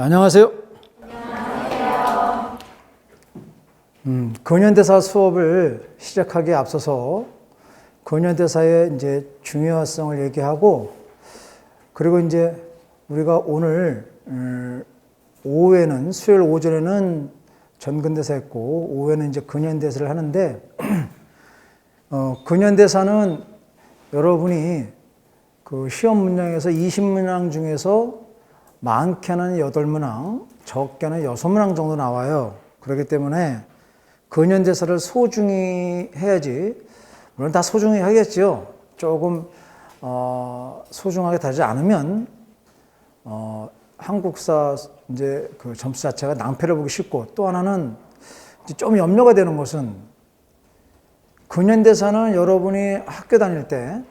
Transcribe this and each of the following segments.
자, 안녕하세요. 근현대사 수업을 시작하기에 앞서서 근현대사의 이제 중요성을 얘기하고, 그리고 이제 우리가 오늘 오후에는, 수요일 오전에는 전근대사 했고 오후에는 이제 근현대사를 하는데, 근현대사는 여러분이 그 시험 문항에서 20문항 중에서 많게는 8문항, 적게는 6문항 정도 나와요. 그렇기 때문에 근현대사를 소중히 해야지. 물론 다 소중히 하겠죠. 조금 소중하게 다지 않으면 한국사 이제 그 점수 자체가 낭패를 보기 쉽고, 또 하나는 이제 좀 염려가 되는 것은, 근현대사는 여러분이 학교 다닐 때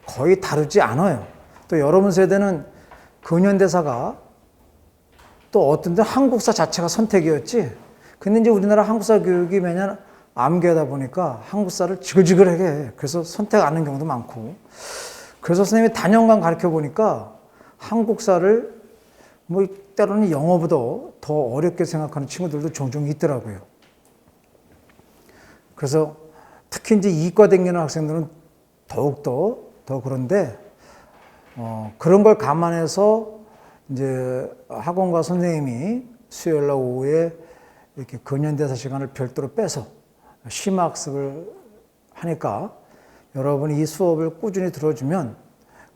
거의 다루지 않아요. 또 여러분 세대는 근현대사가 또 어떤 데 한국사 자체가 선택이었지. 근데 이제 우리나라 한국사 교육이 매년 암기하다 보니까 한국사를 지글지글하게 해. 그래서 선택 안 하는 경우도 많고. 그래서 선생님이 단연간 가르쳐 보니까 한국사를 뭐 때로는 영어보다 더 어렵게 생각하는 친구들도 종종 있더라고요. 그래서 특히 이제 이과 다니는 학생들은 더욱더 더 그런데, 그런 걸 감안해서 이제 학원과 선생님이 수요일 날 오후에 이렇게 근현대사 시간을 별도로 빼서 심화학습을 하니까, 여러분이 이 수업을 꾸준히 들어주면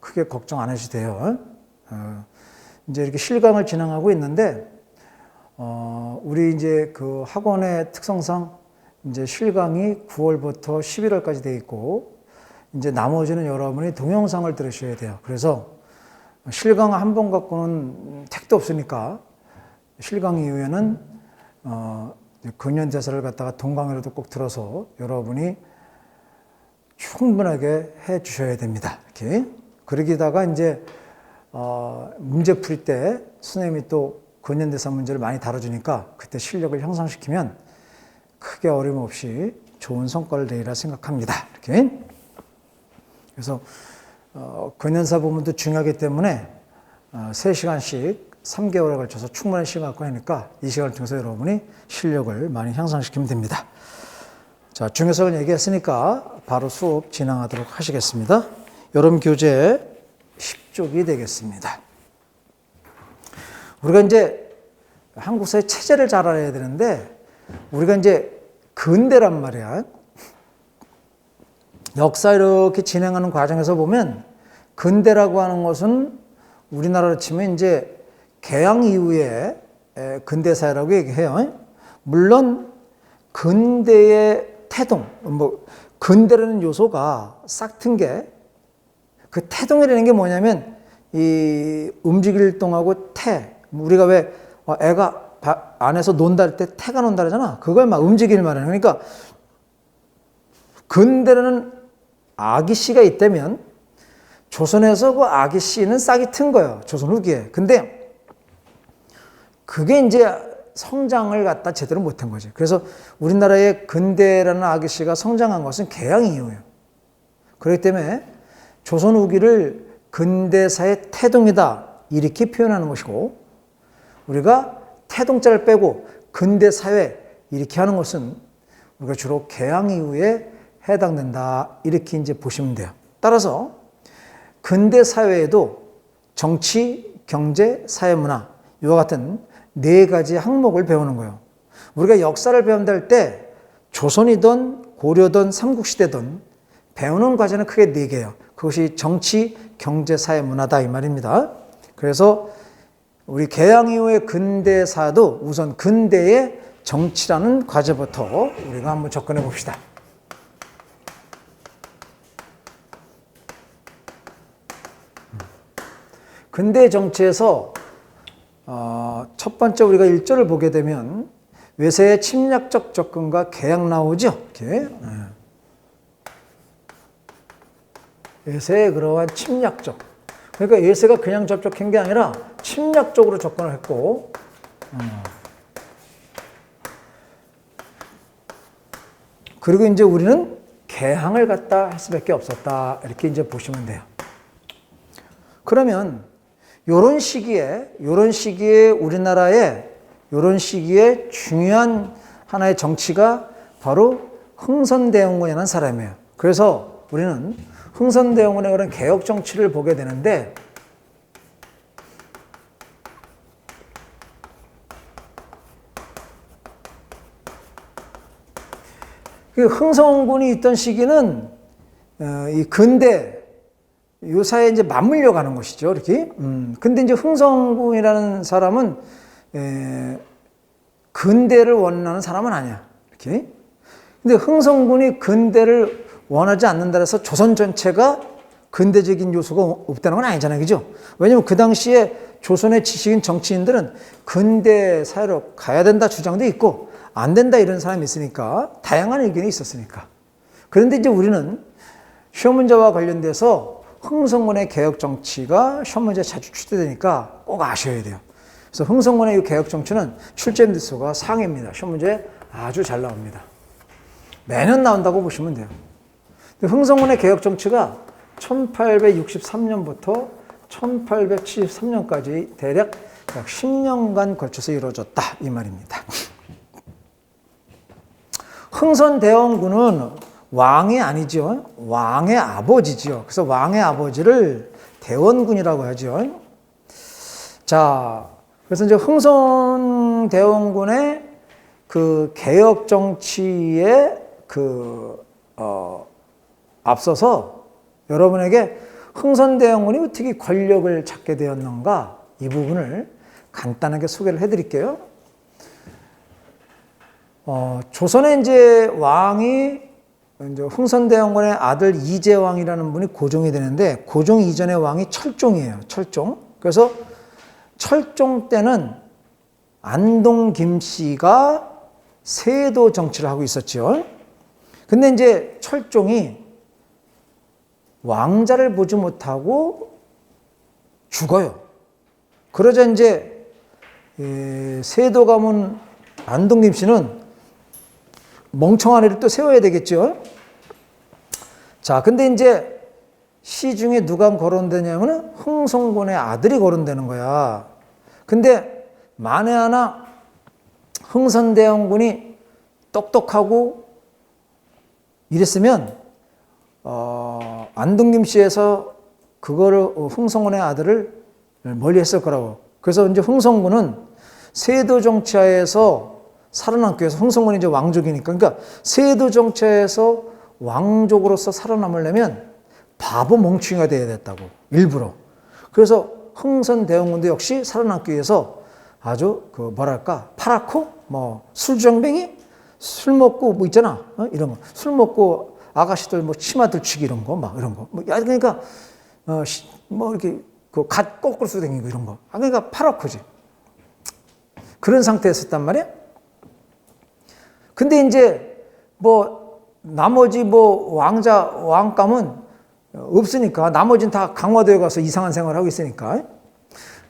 크게 걱정 안 하셔도 돼요. 이제 이렇게 실강을 진행하고 있는데, 우리 이제 그 학원의 특성상 이제 실강이 9월부터 11월까지 돼 있고, 이제 나머지는 여러분이 동영상을 들으셔야 돼요. 그래서 실강 한 번 갖고는 택도 없으니까, 실강 이후에는 근현대사를 갖다가 동강으로도 꼭 들어서 여러분이 충분하게 해 주셔야 됩니다. 이렇게. 그러기다가 이제 문제 풀 때 선생님이 또 근현대사 문제를 많이 다뤄주니까 그때 실력을 향상시키면 크게 어려움 없이 좋은 성과를 내리라 생각합니다. 이렇게. 그래서 근현사 부분도 중요하기 때문에 3시간씩 3개월에 걸쳐서 충분한 시간을 갖고 하니까 이 시간을 통해서 여러분이 실력을 많이 향상시키면 됩니다. 자, 중요성을 얘기했으니까 바로 수업 진행하도록 하시겠습니다. 여러분 교재 10쪽이 되겠습니다. 우리가 이제 한국사의 체제를 잘 알아야 되는데, 우리가 이제 근대란 말이야. 역사 이렇게 진행하는 과정에서 보면 근대라고 하는 것은 우리나라로 치면 이제 개항 이후에 근대사라고 얘기해요. 물론 근대의 태동, 근대라는 요소가 싹 튼 게, 그 태동이라는 게 뭐냐면 이 움직일 동하고 태. 우리가 왜 애가 안에서 논다 할 때 태가 논다 그러잖아. 그걸 막 움직일 말이에요. 그러니까 근대라는 아기씨가 있다면 조선에서 그 아기씨는 싹이 튼 거예요. 조선 후기에. 근데 그게 이제 성장을 갖다 제대로 못한 거지. 그래서 우리나라의 근대라는 아기씨가 성장한 것은 개항 이후예요. 그렇기 때문에 조선 후기를 근대사의 태동이다 이렇게 표현하는 것이고, 우리가 태동자를 빼고 근대사회 이렇게 하는 것은 우리가 주로 개항 이후에 해당된다 이렇게 이제 보시면 돼요. 따라서 근대 사회에도 정치, 경제, 사회문화 이와 같은 4가지 항목을 배우는 거예요. 우리가 역사를 배운다 할 때 조선이든 고려든 삼국시대든 배우는 과제는 크게 4개예요. 그것이 정치, 경제, 사회문화다 이 말입니다. 그래서 우리 개항 이후의 근대사도 우선 근대의 정치라는 과제부터 우리가 한번 접근해 봅시다. 근대 정치에서 첫 번째 우리가 1절을 보게 되면 외세의 침략적 접근과 개항 나오죠. 이렇게. 외세의 그러한 침략적. 그러니까 외세가 그냥 접촉한 게 아니라 침략적으로 접근을 했고, 그리고 이제 우리는 개항을 갖다 할 수밖에 없었다 이렇게 이제 보시면 돼요. 그러면 요런 시기에 우리나라의 요런 시기에 중요한 하나의 정치가 바로 흥선대원군이라는 사람이에요. 그래서 우리는 흥선대원군의 그런 개혁 정치를 보게 되는데, 그 흥선군이 있던 시기는 이 근대 요사에 이제 맞물려 가는 것이죠, 이렇게. 근데 이제 흥선군이라는 사람은 근대를 원하는 사람은 아니야, 이렇게. 근데 흥선군이 근대를 원하지 않는다 해서 조선 전체가 근대적인 요소가 없다는 건 아니잖아요, 그죠? 왜냐면 그 당시에 조선의 지식인 정치인들은 근대 사회로 가야 된다 주장도 있고 안 된다 이런 사람이 있으니까, 다양한 의견이 있었으니까. 그런데 이제 우리는 시험 문제와 관련돼서 흥선군의 개혁 정치가 시험 문제에 자주 출제되니까 꼭 아셔야 돼요. 그래서 흥선군의 이 개혁 정치는 출제 밀수가 상위입니다. 시험 문제에 아주 잘 나옵니다. 매년 나온다고 보시면 돼요. 흥선군의 개혁 정치가 1863년부터 1873년까지 대략 약 10년간 걸쳐서 이루어졌다 이 말입니다. 흥선대원군은 왕이 아니죠. 왕의 아버지죠. 그래서 왕의 아버지를 대원군이라고 하죠. 자, 그래서 이제 흥선대원군의 그 개혁 정치에 앞서서 여러분에게 흥선대원군이 어떻게 권력을 잡게 되었는가 이 부분을 간단하게 소개를 해드릴게요. 조선의 이제 왕이 이제 흥선대원군의 아들 이재왕이라는 분이 고종이 되는데, 고종 이전의 왕이 철종이에요. 철종. 그래서 철종 때는 안동 김씨가 세도 정치를 하고 있었죠. 근데 이제 철종이 왕자를 보지 못하고 죽어요. 그러자 이제 세도 가문 안동 김씨는 멍청한 애를 또 세워야 되겠죠. 자, 근데 이제 시 중에 누가 거론되냐면 흥선군의 아들이 거론되는 거야. 근데 만에 하나 흥선대원군이 똑똑하고 이랬으면 안동김씨에서 그거를 흥선군의 아들을 멀리했을 거라고. 그래서 이제 흥선군은 세도 정치하에서 살아남기 위해서, 흥선군이 이제 왕족이니까, 그러니까 세도 정치하에서 왕족으로서 살아남으려면 바보 멍충이가 돼야 됐다고, 일부러. 그래서 흥선대원군도 역시 살아남기 위해서 아주 파랗고 술주정뱅이, 술 먹고 있잖아, 이런 거, 술 먹고 아가씨들 치마 들치기 이런 거, 이런 거, 그러니까 이렇게 갓 거꾸로 쏘다니고 이런 거, 그러니까 파랗고지. 그런 상태였었단 말이야. 근데 이제 나머지 왕감은 없으니까, 나머지는 다 강화도에 가서 이상한 생활을 하고 있으니까,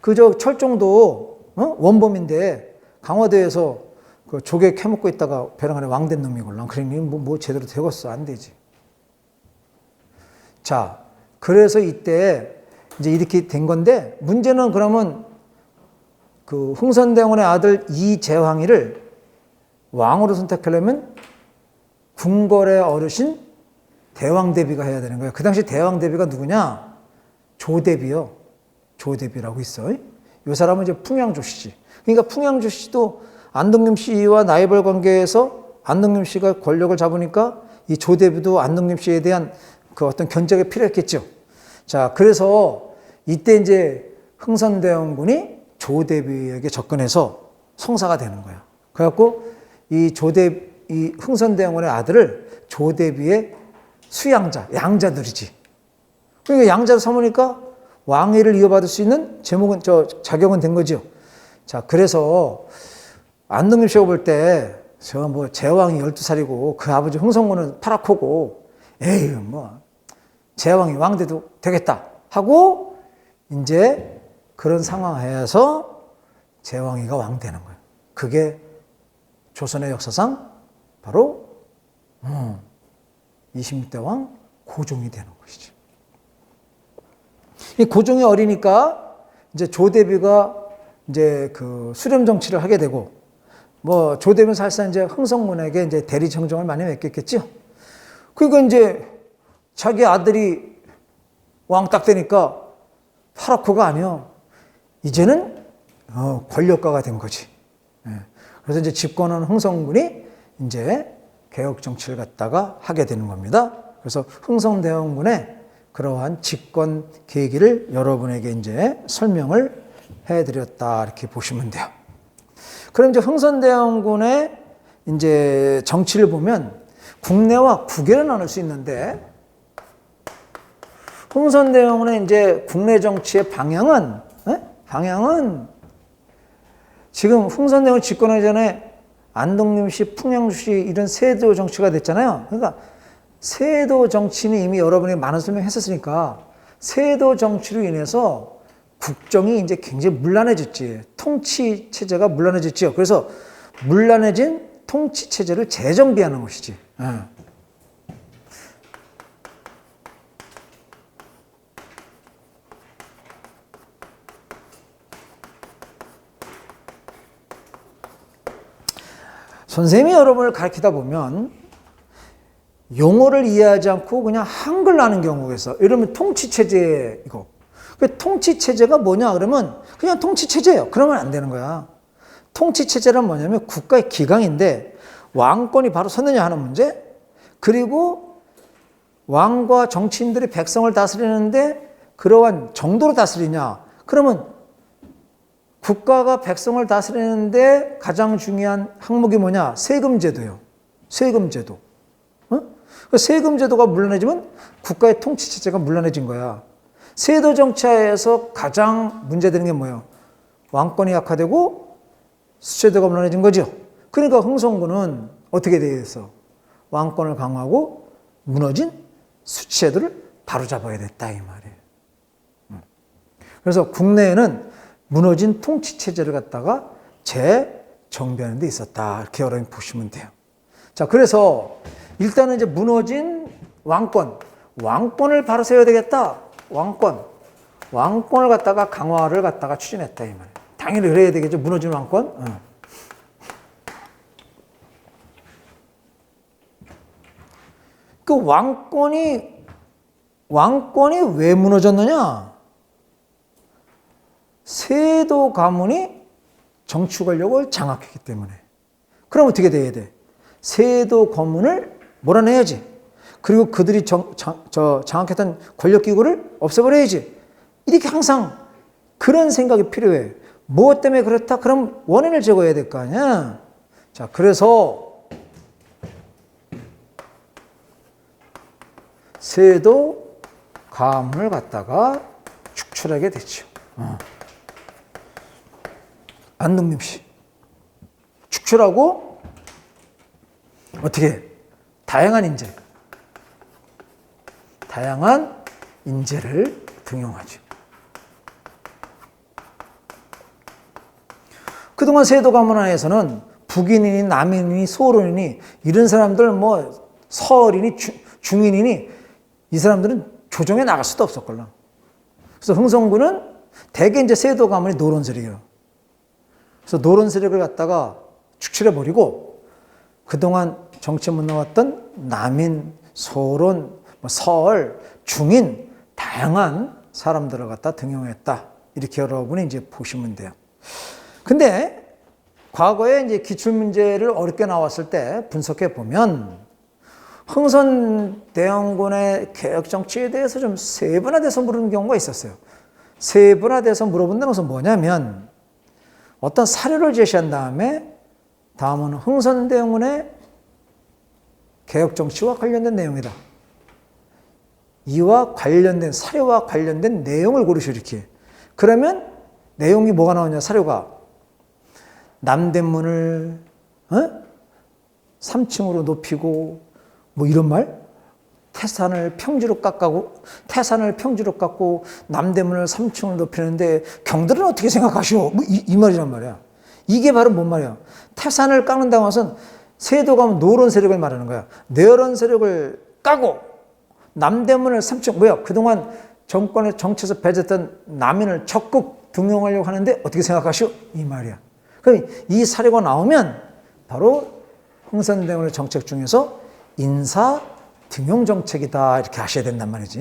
그저 철종도 원범인데 강화도에서 조개 캐먹고 있다가 벼랑 안에 왕된 놈이걸랑, 그러니 제대로 되겠어? 안 되지. 자, 그래서 이때 이제 이렇게 된 건데, 문제는 그러면 그 흥선대원군의 아들 이재황이를 왕으로 선택하려면 궁궐의 어르신 대왕대비가 해야 되는 거예요. 그 당시 대왕대비가 누구냐? 조대비요. 조대비라고 있어. 이 사람은 이제 풍양조씨지. 그러니까 풍양조씨도 안동김 씨와 라이벌 관계에서 안동김 씨가 권력을 잡으니까 이 조대비도 안동김 씨에 대한 그 어떤 견제가 필요했겠죠. 자, 그래서 이때 이제 흥선대원군이 조대비에게 접근해서 성사가 되는 거야. 그래갖고 이 흥선대원군의 아들을 조대비의 수양자, 양자들이지. 그러니까 양자로 삼으니까 왕위를 이어받을 수 있는 자격은 된 거죠. 자, 그래서 안동김 씨가 볼 때 제왕이 12살이고 그 아버지 흥선군은 파랗고, 에이 제왕이 왕돼도 되겠다 하고 이제 그런 상황에서 제왕이가 왕되는 거예요. 그게 조선의 역사상 바로 26대 왕 고종이 되는 것이죠. 이 고종이 어리니까 이제 조대비가 이제 그 수렴 정치를 하게 되고, 뭐 조대비는 사실상 이제 흥성군에게 이제 대리 정정을 많이 맡겼겠죠. 그러니까 이제 자기 아들이 왕 딱 되니까 파라코가 아니요, 이제는 권력가가 된 거지. 그래서 이제 집권한 흥성군이 이제 개혁 정치를 갖다가 하게 되는 겁니다. 그래서 흥성대원군의 그러한 집권 계기를 여러분에게 이제 설명을 해드렸다, 이렇게 보시면 돼요. 그럼 이제 흥선대원군의 이제 정치를 보면 국내와 국외로 나눌 수 있는데, 흥선대원군의 이제 국내 정치의 방향은 지금 흥선대원 집권하기 전에 안동림시, 풍양주시 이런 세도 정치가 됐잖아요. 그러니까 세도 정치는 이미 여러분이 많은 설명했었으니까 세도 정치로 인해서 국정이 이제 굉장히 문란해졌지. 통치 체제가 문란해졌지요. 그래서 문란해진 통치 체제를 재정비하는 것이지. 선생님이 여러분을 가르치다 보면 용어를 이해하지 않고 그냥 한글로 하는 경우가 있어. 이러면 통치체제 이거. 그 통치체제가 뭐냐 그러면 그냥 통치체제예요. 그러면 안 되는 거야. 통치체제란 뭐냐면 국가의 기강인데 왕권이 바로 섰느냐 하는 문제, 그리고 왕과 정치인들이 백성을 다스리는데 그러한 정도로 다스리냐. 그러면 국가가 백성을 다스리는데 가장 중요한 항목이 뭐냐? 세금제도요. 세금제도. 세금제도가 문란해지면 국가의 통치체제가 문란해진 거야. 세도 정치하에서 가장 문제되는 게 뭐예요? 왕권이 약화되고 수체제도가 문란해진 거죠. 그러니까 흥성군은 어떻게 되어 있어? 왕권을 강화하고 무너진 수체제도를 바로잡아야 됐다, 이 말이에요. 그래서 국내에는 무너진 통치체제를 갖다가 재정비하는 데 있었다, 이렇게 여러분이 보시면 돼요. 자, 그래서 일단은 이제 무너진 왕권을 바로 세워야 되겠다. 왕권을 갖다가 강화를 갖다가 추진했다, 이 말이에요. 당연히 그래야 되겠죠. 무너진 왕권. 그 왕권이 왜 무너졌느냐? 세도 가문이 정치 권력을 장악했기 때문에. 그럼 어떻게 돼야 돼? 세도 가문을 몰아내야지. 그리고 그들이 장악했던 권력기구를 없애버려야지. 이렇게 항상 그런 생각이 필요해. 무엇 때문에 그렇다? 그럼 원인을 제거해야 될 거 아니야. 자, 그래서 세도 가문을 갖다가 축출하게 됐죠. 안동림씨 축출하고 어떻게 다양한 인재를 등용하죠. 그동안 세도 가문 안에서는 북인이니 남인이니 소론이니 이런 사람들, 뭐 서얼이니 중인이니 이 사람들은 조정에 나갈 수도 없었걸라. 그래서 흥성군은 대개 이제 세도 가문이 노론 세력이에요. 그래서 노론 세력을 갖다가 축출해버리고 그동안 정치 못 나왔던 남인, 소론, 서얼, 중인 다양한 사람들을 갖다 등용했다. 이렇게 여러분이 이제 보시면 돼요. 근데 과거에 이제 기출문제를 어렵게 나왔을 때 분석해 보면 흥선대원군의 개혁 정치에 대해서 좀 세분화돼서 물은 경우가 있었어요. 세분화돼서 물어본다는 것은 뭐냐면 어떤 사료를 제시한 다음은 흥선대원군의 개혁 정치와 관련된 내용이다. 이와 관련된 사료와 관련된 내용을 고르시오, 이렇게. 그러면 내용이 뭐가 나오냐? 사료가 남대문을 3층으로 높이고 뭐 이런 말? 태산을 평지로 깎고 남대문을 3층을 높이는데 경들은 어떻게 생각하시오? 뭐 이 말이란 말이야. 이게 바로 뭔 말이야? 태산을 깎는다고 해서 세도가 노론 세력을 말하는 거야. 내런 세력을 까고 남대문을 3층, 그동안 정권의 정치에서 배제했던 남인을 적극 등용하려고 하는데 어떻게 생각하시오? 이 말이야. 그럼 이 사례가 나오면 바로 흥선대원의 정책 중에서 인사 등용 정책이다 이렇게 하셔야 된단 말이지.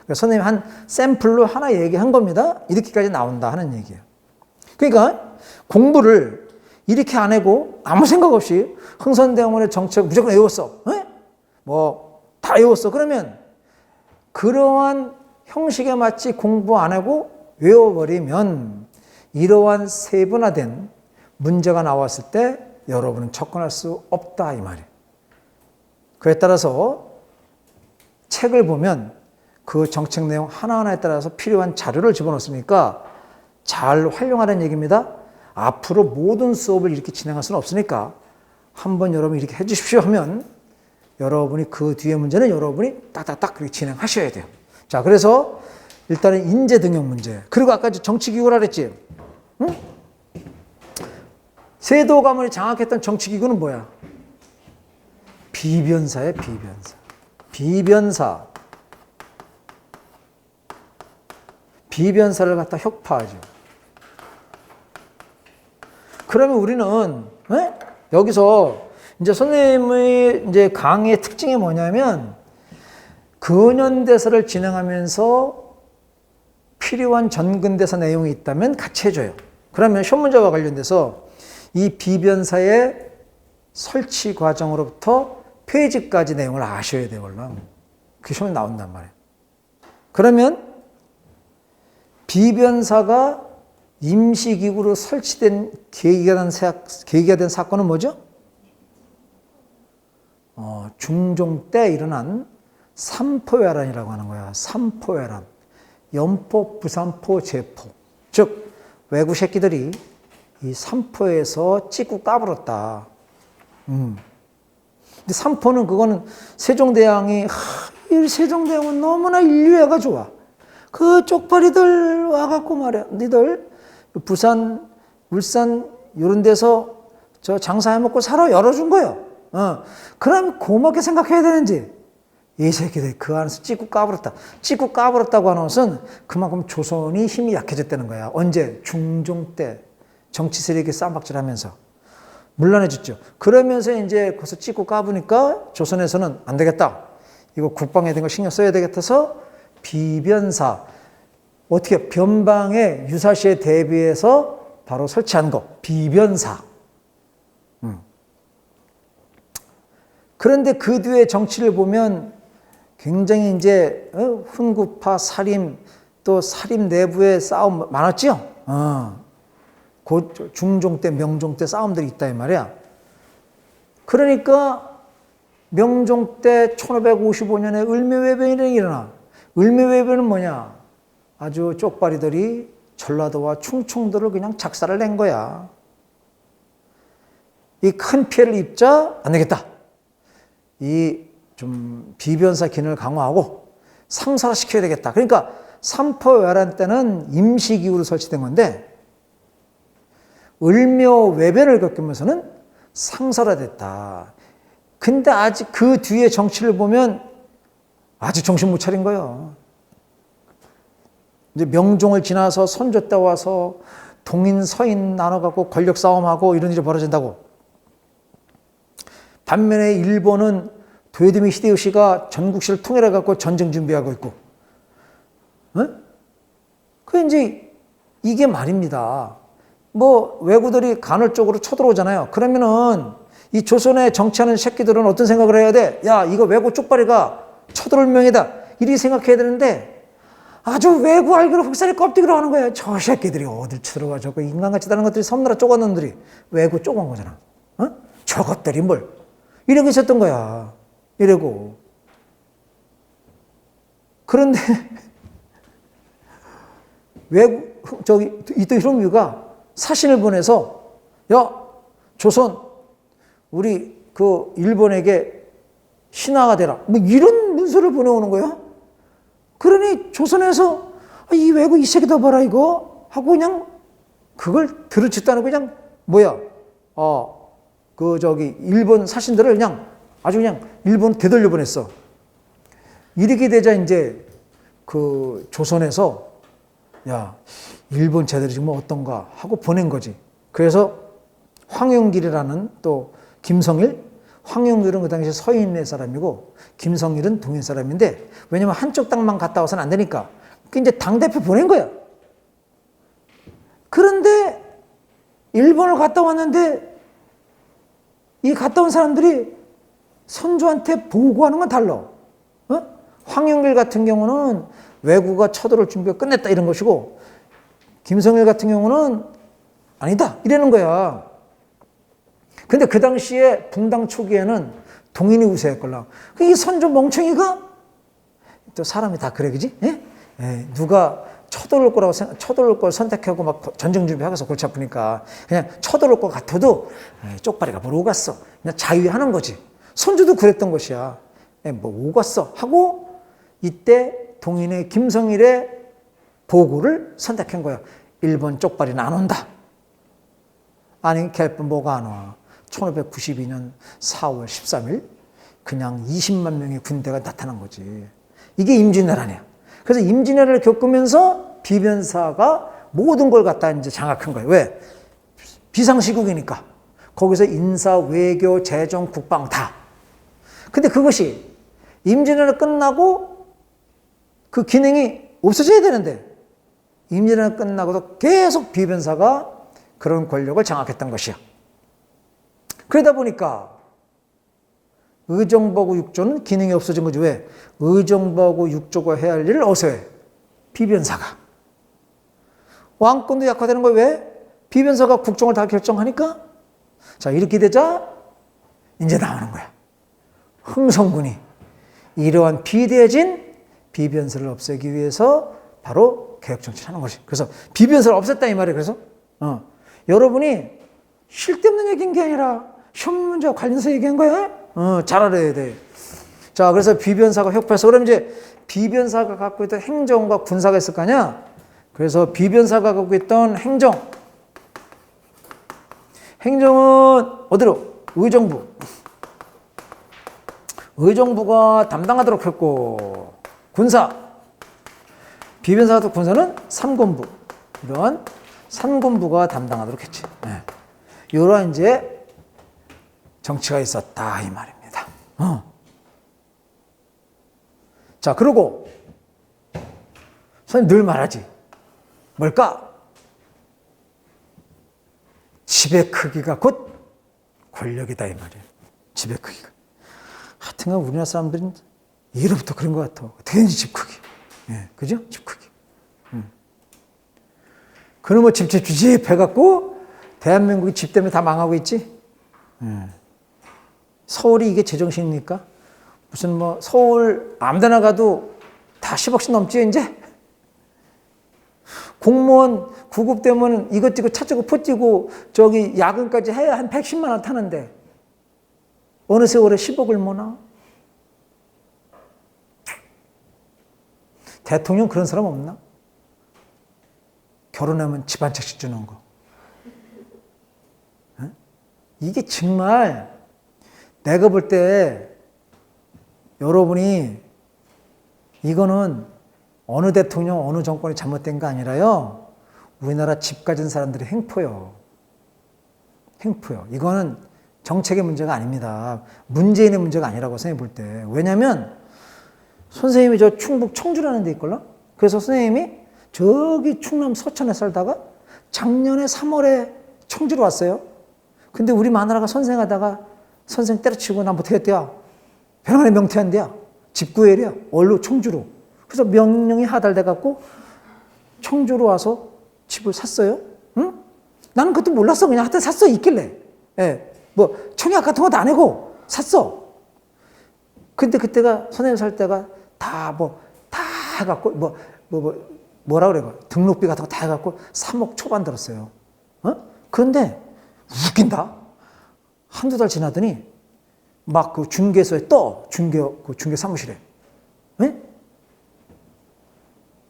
그래서 선생님이 한 샘플로 하나 얘기한 겁니다. 이렇게까지 나온다 하는 얘기예요. 그러니까 공부를 이렇게 안 하고 아무 생각 없이 흥선대원의 정책 무조건 외웠어. 뭐 다 외웠어. 그러면 그러한 형식에 맞지 공부 안 하고 외워버리면 이러한 세분화된 문제가 나왔을 때 여러분은 접근할 수 없다 이 말이에요. 그에 따라서 책을 보면 그 정책 내용 하나하나에 따라서 필요한 자료를 집어넣습니까? 잘 활용하라는 얘기입니다. 앞으로 모든 수업을 이렇게 진행할 수는 없으니까 한번 여러분 이렇게 해주십시오 하면 여러분이 그 뒤에 문제는 여러분이 딱딱딱 그렇게 진행하셔야 돼요. 자, 그래서 일단은 인재 등용 문제. 그리고 아까 정치기구라 그랬지? 응? 세도 가문이 장악했던 정치기구는 뭐야? 비변사예요, 비변사. 비변사. 비변사를 갖다 혁파하죠. 그러면 우리는 여기서 이제 선생님의 이제 강의의 특징이 뭐냐면 근현대사를 진행하면서 필요한 전근대사 내용이 있다면 같이 해줘요. 그러면 시험 문제와 관련돼서 이 비변사의 설치 과정으로부터 폐지까지 내용을 아셔야 돼요, 얼른. 그게 시험에 나온단 말이에요. 그러면 비변사가 임시기구로 설치된 계기가 된 사건은 뭐죠? 중종 때 일어난 삼포회란이라고 하는 거야. 삼포회란. 연포, 부산포, 제포. 즉 외구 새끼들이 이 삼포에서 찍고 까불었다. 근데 삼포는 그거는 세종대왕이 이 세종대왕은 너무나 인류애가 좋아. 그 쪽팔이들 와갖고 말이야. 니들 부산, 울산 이런 데서 저 장사해 먹고 살아 열어준 거예요. 그럼 고맙게 생각해야 되는지. 이 새끼들이 그 안에서 찍고 까불었다. 찍고 까불었다고 하는 것은 그만큼 조선이 힘이 약해졌다는 거야. 언제? 중종 때 정치 세력이 쌈박질하면서 물러내줬죠. 그러면서 이제 거기서 찍고 까부니까 조선에서는 안 되겠다. 이거 국방에 대한 거 신경 써야 되겠어서 비변사 어떻게 변방의 유사시에 대비해서 바로 설치한 거 비변사. 그런데 그 뒤에 정치를 보면 굉장히 이제 훈구파 살림 또 살림 내부의 싸움 많았죠. 그 중종 때 명종 때 싸움들이 있다 이 말이야. 그러니까 명종 때 1555년에 을묘외변이 일어나. 을묘외변은 뭐냐? 아주 쪽발이들이 전라도와 충청도를 그냥 작사를 낸 거야. 이 큰 피해를 입자 안 되겠다. 이 좀 비변사 기능을 강화하고 상사화시켜야 되겠다. 그러니까 삼포외란 때는 임시기구로 설치된 건데 을묘외변을 겪으면서는 상설화됐다. 근데 아직 그 뒤에 정치를 보면 아직 정신 못 차린 거예요. 이제 명종을 지나서 선조 때 와서 동인 서인 나눠갖고 권력 싸움하고 이런 일이 벌어진다고. 반면에 일본은 도요토미 히데요시가 전국시를 통일해갖고 전쟁 준비하고 있고. 그 이제 이게 말입니다. 뭐 외구들이 간헐적으로 쳐들어오잖아요. 그러면은 이 조선에 정치하는 새끼들은 어떤 생각을 해야 돼? 야, 이거 외구 쪽발이가 쳐들어올 명이다. 이렇게 생각해야 되는데 아주 외구 알기로 흑살이 껍데기로 하는 거야. 저 새끼들이 어딜 쳐들어와. 저거 인간같이 다른 것들이 섬나라 쪼간 놈들이 외구 쪼간 거잖아. 저것들이 뭘. 이러고 있었던 거야. 이러고. 그런데 외구 이토 히로미가 사신을 보내서 야, 조선 우리 그 일본에게 신하가 되라. 뭐 이런 문서를 보내오는 거야. 그러니 조선에서 이 외국 이 새끼도 봐라 이거 하고 그냥 그걸 들으지도 않고 그냥 뭐야 일본 사신들을 그냥 아주 그냥 일본 되돌려 보냈어. 이렇게 되자 이제 그 조선에서 야, 일본 제대로 지금 어떤가 하고 보낸 거지. 그래서 황용길이라는 또 김성일, 황용길은 그 당시에 서인의 사람이고 김성일은 동인 사람인데 왜냐면 한쪽 땅만 갔다 와서는 안 되니까 그 이제 당대표 보낸 거야. 그런데 일본을 갔다 왔는데 이 갔다 온 사람들이 선조한테 보고하는 건 달라. 황용길 같은 경우는 왜구가 쳐들어올 준비가 끝냈다 이런 것이고 김성일 같은 경우는 아니다 이러는 거야. 근데 그 당시에 붕당 초기에는 동인이 우세했걸라. 이 선조 멍청이가 또 사람이 다 그래 그지? 누가 쳐들어올 거라고 쳐들어올 걸 선택하고 막 전쟁 준비하고서 골치 아프니까 그냥 쳐들어올 것 같아도 쪽발이가 뭘 오갔어. 그냥 자유하는 거지. 선조도 그랬던 것이야. 뭐 오갔어 하고 이때 동인의 김성일의 보고를 선택한 거야. 일본 쪽발이는 안 온다. 아니 갤뿐 뭐가 안 와. 1592년 4월 13일 그냥 20만 명의 군대가 나타난 거지. 이게 임진왜란이야. 그래서 임진왜란을 겪으면서 비변사가 모든 걸 갖다 이제 장악한 거예요. 왜? 비상시국이니까. 거기서 인사, 외교, 재정, 국방 다. 근데 그것이 임진왜란 끝나고 그 기능이 없어져야 되는데 임진왜란 끝나고도 계속 비변사가 그런 권력을 장악했던 것이야. 그러다 보니까 의정부하고 육조는 기능이 없어진 거지. 왜? 의정부하고 육조가 해야 할 일을 어디서 해? 비변사가. 왕권도 약화되는 거야. 왜? 비변사가 국정을 다 결정하니까. 자, 이렇게 되자 이제 나오는 거야. 흥성군이 이러한 비대해진 비변사를 없애기 위해서 바로 개혁정치를 하는 것이. 그래서 비변사를 없앴다 이 말이에요. 그래서 여러분이 쉴 데 없는 얘기인 게 아니라 시험 문제와 관련해서 얘기한 거야. 잘 알아야 돼. 자, 그래서 비변사가 혁파해서 그럼 이제 비변사가 갖고 있던 행정과 군사가 있을 거 아니야. 그래서 비변사가 갖고 있던 행정은 어디로? 의정부가 담당하도록 했고 군사 비변사도 군사는 삼권부 이런 삼권부가 담당하도록 했지. 이러한 이제 정치가 있었다 이 말입니다. 자, 그리고 선생님 늘 말하지. 뭘까? 집의 크기가 곧 권력이다 이 말이에요. 집의 크기가. 하여튼간 우리나라 사람들은 예로부터 그런 것 같아. 어떻게든지 집 크기. 그죠? 집 크기. 그놈의 집 해갖고 대한민국이 집 때문에 다 망하고 있지. 서울이 이게 제정신입니까? 무슨 뭐 서울 아무데나 가도 다 10억씩 넘지 이제. 공무원 구급되면 이것 뛰고 차 뛰고 포 뛰고 저기 야근까지 해야 한 110만 원 타는데 어느 세월에 10억을 모나? 대통령 그런 사람 없나? 결혼하면 집 한 채씩 주는 거. 이게 정말 내가 볼 때 여러분이 이거는 어느 대통령 어느 정권이 잘못된 거 아니라요. 우리나라 집 가진 사람들의 행포요. 이거는 정책의 문제가 아닙니다. 문재인의 문제가 아니라고 선생님 볼 때. 왜냐하면 선생님이 저 충북 청주라는 데 있걸라? 그래서 선생님이 저기 충남 서천에 살다가 작년에 3월에 청주로 왔어요. 근데 우리 마누라가 선생하다가 선생 때려치고 나 못하겠대야. 병원에 명퇴한대야. 집 구해야 얼로 청주로. 그래서 명령이 하달돼갖고 청주로 와서 집을 샀어요. 응? 나는 그것도 몰랐어. 그냥 하여튼 샀어. 있길래. 뭐 청약 같은 것도 안 하고 샀어. 근데 그때가 선생님 살 때가 다 해갖고 뭐라 그래. 등록비 같은 거 다 해갖고 3억 초반 들었어요. 그런데 웃긴다. 한두 달 지나더니 막 그 중개소에 중개 사무실에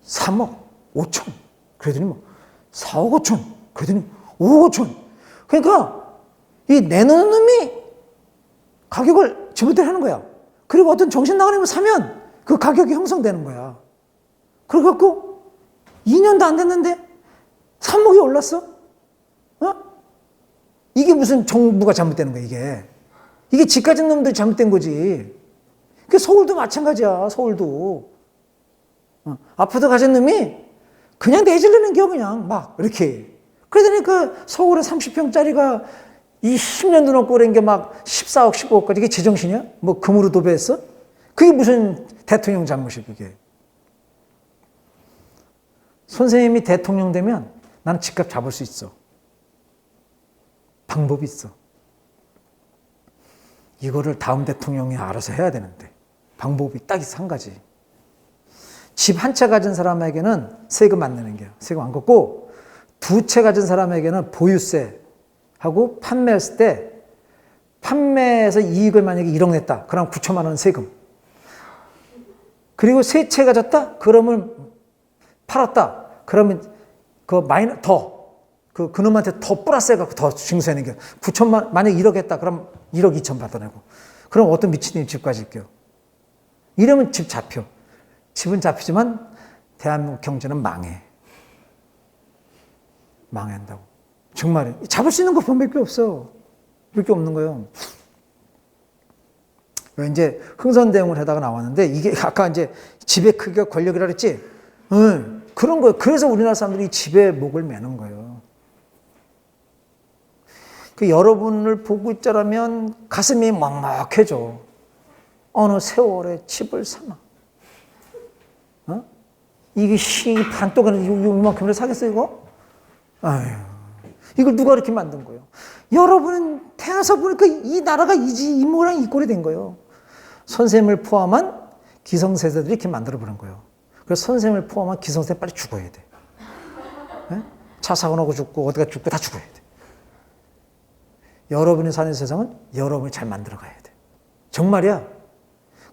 3억 5천. 그러더니 뭐 4억 5천. 그러더니 5억 5천. 그러니까 이 내놓는 놈이 가격을 지불대로 하는 거야. 그리고 어떤 정신 나가는 걸 사면 그 가격이 형성되는 거야. 그래갖고 2년도 안 됐는데 산목이 올랐어? 어? 이게 무슨 정부가 잘못되는 거야, 이게. 이게 집 가진 놈들이 잘못된 거지. 그 서울도 마찬가지야, 서울도. 아파트 가진 놈이 그냥 내질르는 겨, 그냥 막, 이렇게. 그러더니 그 서울에 30평짜리가 이 10년도 넘고 그런 게 막 14억, 15억까지 이게 제정신이야? 뭐 금으로 도배했어? 그게 무슨 대통령 잘못이야, 그게. 선생님이 대통령 되면 나는 집값 잡을 수 있어. 방법이 있어. 이거를 다음 대통령이 알아서 해야 되는데 방법이 딱 있어, 한 가지. 집 한 채 가진 사람에게는 세금 안 내는 게요. 세금 안 걷고, 두 채 가진 사람에게는 보유세 하고, 판매했을 때 판매해서 이익을 만약에 1억 냈다. 그럼 9천만 원 세금. 그리고 세 채 가졌다? 그러면 팔았다. 그러면 그 마이너 그놈한테 더 플러스 해갖고 더 징수하는 게 9천만, 만약 1억 했다. 그럼 1억 2천 받아내고. 그럼 어떤 미친놈이 집까지 있게요. 이러면 집 잡혀. 집은 잡히지만 대한민국 경제는 망해. 망한다고. 정말 잡을 수 있는 것만 몇 개 없어. 몇 개 없는 거예요. 이제 흥선대응을 하다가 나왔는데, 이게 아까 이제 집의 크기가 권력이라 그랬지? 그런 거예요. 그래서 우리나라 사람들이 집에 목을 매는 거예요. 그 여러분을 보고 있자라면 가슴이 먹먹해져. 어느 세월에 집을 사나? 이게 반도가는 이만큼을 사겠어, 이거? 아유, 이걸 누가 이렇게 만든 거예요? 여러분은 태어나서 보니까 이 나라가 이 모양 이 꼴이 된 거예요. 선생님을 포함한 기성세대들이 이렇게 만들어버린 거예요. 그래서 선생님을 포함한 기성세대 빨리 죽어야 돼. 네? 차 사고 나고 죽고 어디가 죽고 다 죽어야 돼. 여러분이 사는 세상은 여러분이 잘 만들어가야 돼. 정말이야.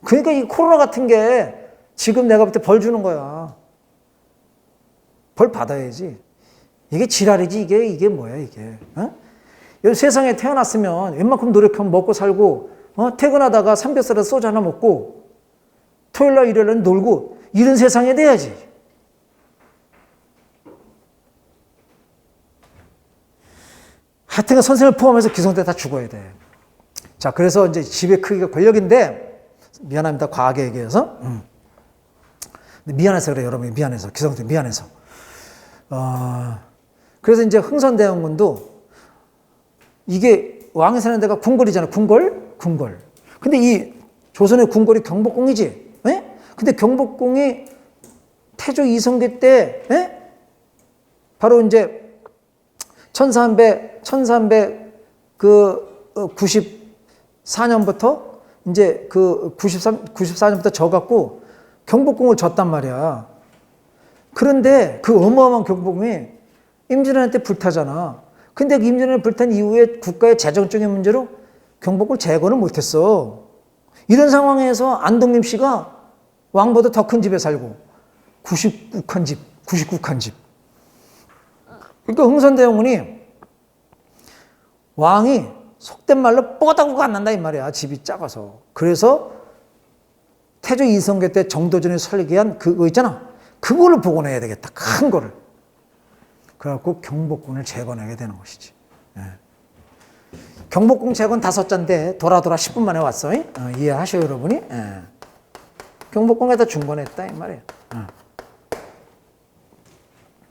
그러니까 이 코로나 같은 게 지금 내가 볼 때 벌 주는 거야. 벌 받아야지. 이게 지랄이지, 이게 뭐야, 이게. 어? 세상에 태어났으면 웬만큼 노력하면 먹고 살고, 퇴근하다가 삼겹살에 소주 하나 먹고, 토요일날 일요일날 놀고, 이런 세상에 돼야지. 하여튼 선생님을 포함해서 기성대 다 죽어야 돼. 자, 그래서 이제 집의 크기가 권력인데, 미안합니다. 과하게 얘기해서. 미안해서 그래, 여러분이. 미안해서. 기성대 미안해서. 그래서 이제 흥선대원군도 이게 왕이 사는 데가 궁궐이잖아. 궁궐. 근데 이 조선의 궁궐이 경복궁이지. 에? 근데 경복궁이 태조 이성계 때, 바로 이제 1394년부터 이제 그 94년부터 져갖고 경복궁을 졌단 말이야. 그런데 그 어마어마한 경복궁이 임진왜란 때 불타잖아. 근데 임진왜란 불탄 이후에 국가의 재정적인 문제로 경복궁을 재건을 못했어. 이런 상황에서 안동림 씨가 왕보다 더 큰 집에 살고 99칸 집. 그러니까 흥선대원군이 왕이 속된 말로 뽀다구가 안 난다 이 말이야. 집이 작아서. 그래서 태조 이성계 때 정도전이 설계한 그거 있잖아. 그걸로 복원해야 되겠다. 큰 거를. 그래갖고 경복궁을 재건하게 되는 것이지. 경복궁 재건 5자인데 돌아 10분 만에 왔어. 이해하셔 여러분이? 경복궁에다 중건했다 이 말이야.